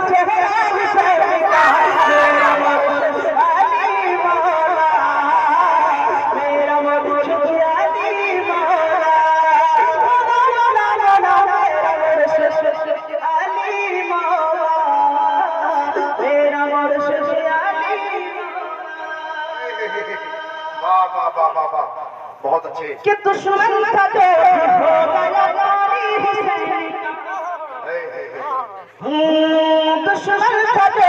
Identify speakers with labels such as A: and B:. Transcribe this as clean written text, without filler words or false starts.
A: चेहरा हुसैन का मेरा मकसूद अली मौला मेरा मकसूद अली मौला मेरा मुर्शिद अली मौला मेरा मुर्शिद अली
B: वाह वाह वाह वाह वाह, बहुत अच्छे।
A: कि दुश्मन था जो हो गया अली हुसैन का दुश्मन था जो